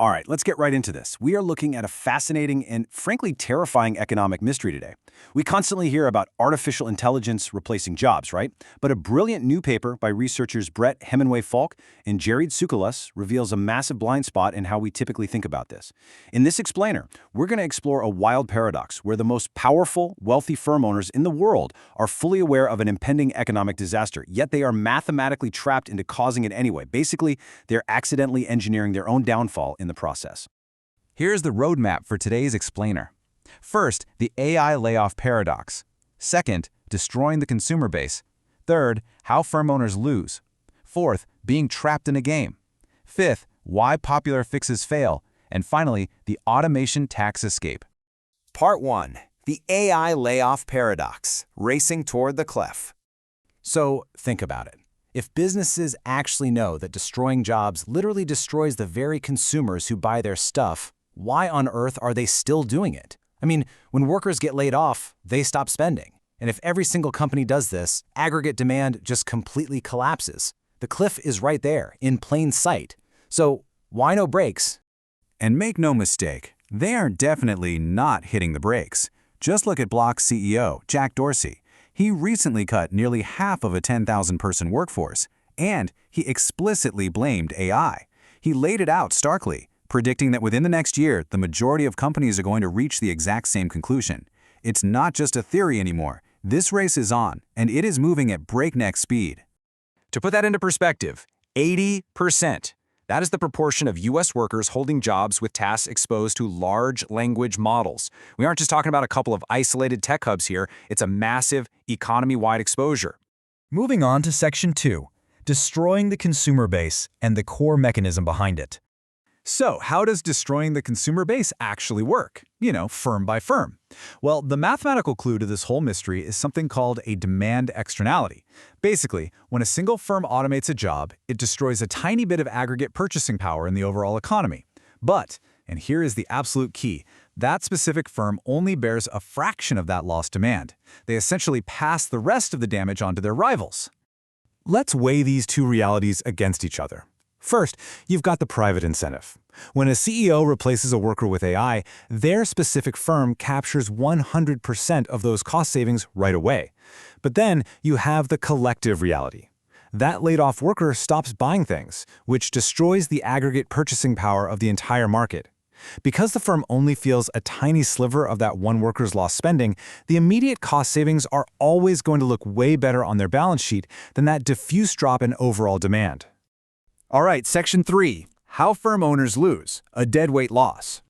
All right, let's get right into this. We are looking at a fascinating and frankly terrifying economic mystery today. We constantly hear about artificial intelligence replacing jobs, right? But a brilliant new paper by researchers Brett Hemingway-Falk and Jared Tsoukalos reveals a massive blind spot in how we typically think about this. In this explainer, we're going to explore a wild paradox where the most powerful, wealthy firm owners in the world are fully aware of an impending economic disaster, yet they are mathematically trapped into causing it anyway. Basically, they're accidentally engineering their own downfall in the process. Here's the roadmap for today's explainer. First, the AI layoff paradox. Second, destroying the consumer base. Third, how firm owners lose. Fourth, being trapped in a game. Fifth, why popular fixes fail. And finally, the automation tax escape. Part 1. The AI layoff paradox, racing toward the cliff. So, think about it. If businesses actually know that destroying jobs literally destroys the very consumers who buy their stuff, why on earth are they still doing it? I mean, when workers get laid off, they stop spending. And if every single company does this, aggregate demand just completely collapses. The cliff is right there, in plain sight. So, why no brakes? And make no mistake, they are definitely not hitting the brakes. Just look at Block's CEO, Jack Dorsey. He recently cut nearly half of a 10,000-person workforce, and he explicitly blamed AI. He laid it out starkly, predicting that within the next year, the majority of companies are going to reach the exact same conclusion. It's not just a theory anymore. This race is on, and it is moving at breakneck speed. To put that into perspective, 80%. That is the proportion of U.S. workers holding jobs with tasks exposed to large language models. We aren't just talking about a couple of isolated tech hubs here. It's a massive, economy-wide exposure. Moving on to Section 2, destroying the consumer base and the core mechanism behind it. So, how does destroying the consumer base actually work? Firm by firm. Well, the mathematical clue to this whole mystery is something called a demand externality. Basically, when a single firm automates a job, it destroys a tiny bit of aggregate purchasing power in the overall economy. But, and here is the absolute key, that specific firm only bears a fraction of that lost demand. They essentially pass the rest of the damage onto their rivals. Let's weigh these two realities against each other. First, you've got the private incentive. When a CEO replaces a worker with AI, their specific firm captures 100% of those cost savings right away. But then you have the collective reality. That laid-off worker stops buying things, which destroys the aggregate purchasing power of the entire market. Because the firm only feels a tiny sliver of that one worker's lost spending, the immediate cost savings are always going to look way better on their balance sheet than that diffuse drop in overall demand. All right, Section 3, how firm owners lose, a deadweight loss.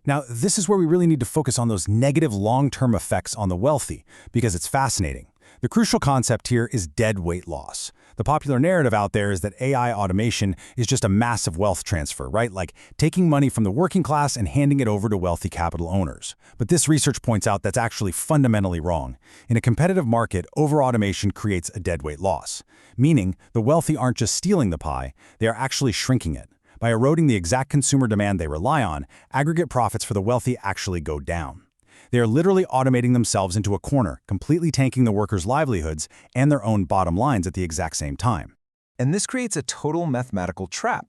Now, this is where we really need to focus on those negative long-term effects on the wealthy, because it's fascinating. The crucial concept here is deadweight loss. The popular narrative out there is that AI automation is just a massive wealth transfer, right? Like taking money from the working class and handing it over to wealthy capital owners. But this research points out that's actually fundamentally wrong. In a competitive market, over-automation creates a deadweight loss, meaning the wealthy aren't just stealing the pie, they are actually shrinking it. By eroding the exact consumer demand they rely on, aggregate profits for the wealthy actually go down. They are literally automating themselves into a corner, completely tanking the workers' livelihoods and their own bottom lines at the exact same time. And this creates a total mathematical trap.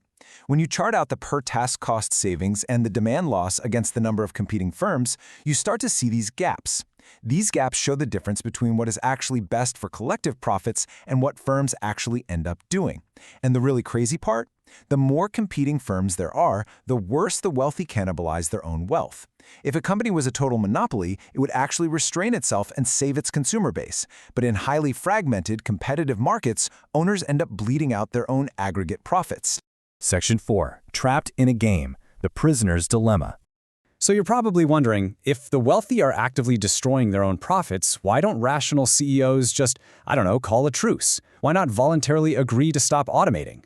When you chart out the per-task cost savings and the demand loss against the number of competing firms, you start to see these gaps. These gaps show the difference between what is actually best for collective profits and what firms actually end up doing. And the really crazy part? The more competing firms there are, the worse the wealthy cannibalize their own wealth. If a company was a total monopoly, it would actually restrain itself and save its consumer base. But in highly fragmented, competitive markets, owners end up bleeding out their own aggregate profits. Section 4, trapped in a game, the prisoner's dilemma. So you're probably wondering, if the wealthy are actively destroying their own profits, why don't rational CEOs just, call a truce? Why not voluntarily agree to stop automating?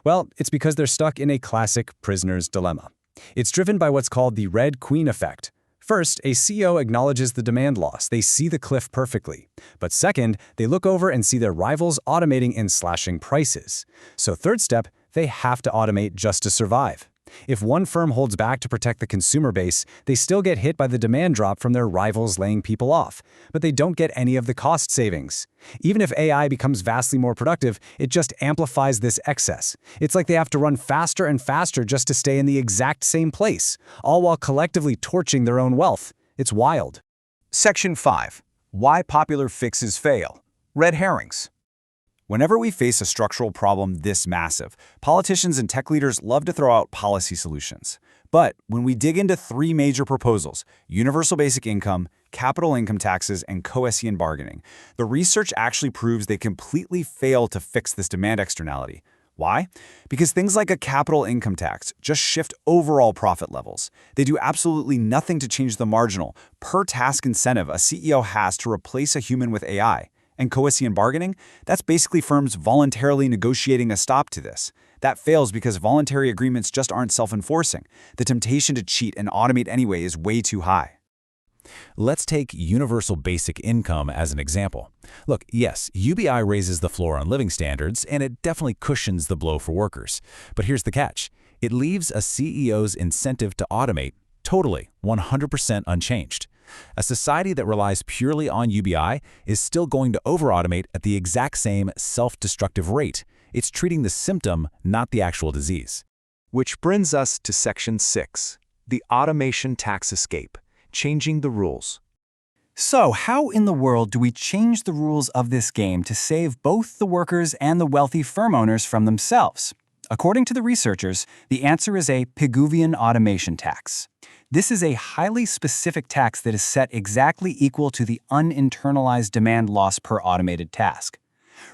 Well, it's because they're stuck in a classic prisoner's dilemma. It's driven by what's called the Red Queen effect. First, a CEO acknowledges the demand loss. They see the cliff perfectly. But second, they look over and see their rivals automating and slashing prices. So third step, they have to automate just to survive. If one firm holds back to protect the consumer base, they still get hit by the demand drop from their rivals laying people off, but they don't get any of the cost savings. Even if AI becomes vastly more productive, it just amplifies this excess. It's like they have to run faster and faster just to stay in the exact same place, all while collectively torching their own wealth. It's wild. Section 5. Why popular fixes fail. Red herrings. Whenever we face a structural problem this massive, politicians and tech leaders love to throw out policy solutions. But when we dig into three major proposals, universal basic income, capital income taxes, and coercion bargaining, the research actually proves they completely fail to fix this demand externality. Why? Because things like a capital income tax just shift overall profit levels. They do absolutely nothing to change the marginal, per-task incentive a CEO has to replace a human with AI. And coercion bargaining? That's basically firms voluntarily negotiating a stop to this. That fails because voluntary agreements just aren't self-enforcing. The temptation to cheat and automate anyway is way too high. Let's take universal basic income as an example. Look, yes, UBI raises the floor on living standards, and it definitely cushions the blow for workers. But here's the catch. It leaves a CEO's incentive to automate totally, 100% unchanged. A society that relies purely on UBI is still going to over-automate at the exact same self-destructive rate. It's treating the symptom, not the actual disease. Which brings us to Section 6, the automation tax escape, changing the rules. So, how in the world do we change the rules of this game to save both the workers and the wealthy firm owners from themselves? According to the researchers, the answer is a Pigouvian automation tax. This is a highly specific tax that is set exactly equal to the uninternalized demand loss per automated task.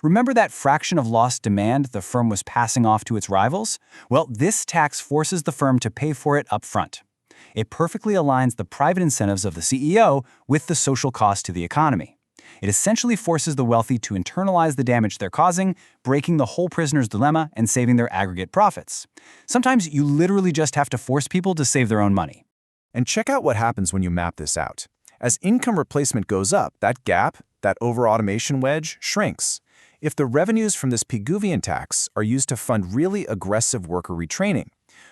Remember that fraction of lost demand the firm was passing off to its rivals? Well, this tax forces the firm to pay for it up front. It perfectly aligns the private incentives of the CEO with the social cost to the economy. It essentially forces the wealthy to internalize the damage they're causing, breaking the whole prisoner's dilemma and saving their aggregate profits. Sometimes you literally just have to force people to save their own money. And check out what happens when you map this out. As income replacement goes up, that gap, that over-automation wedge, shrinks. If the revenues from this Pigouvian tax are used to fund really aggressive worker retraining,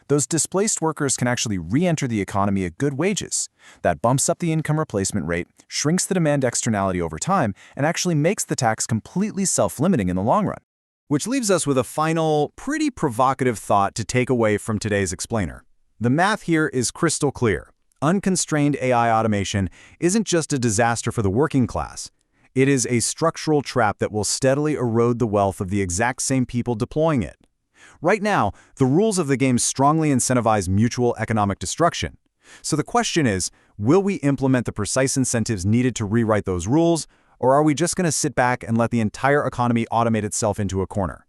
those displaced workers can actually re-enter the economy at good wages. That bumps up the income replacement rate, shrinks the demand externality over time, and actually makes the tax completely self-limiting in the long run. Which leaves us with a final, pretty provocative thought to take away from today's explainer. The math here is crystal clear. Unconstrained AI automation isn't just a disaster for the working class. It is a structural trap that will steadily erode the wealth of the exact same people deploying it. Right now, the rules of the game strongly incentivize mutual economic destruction. So the question is, will we implement the precise incentives needed to rewrite those rules, or are we just going to sit back and let the entire economy automate itself into a corner?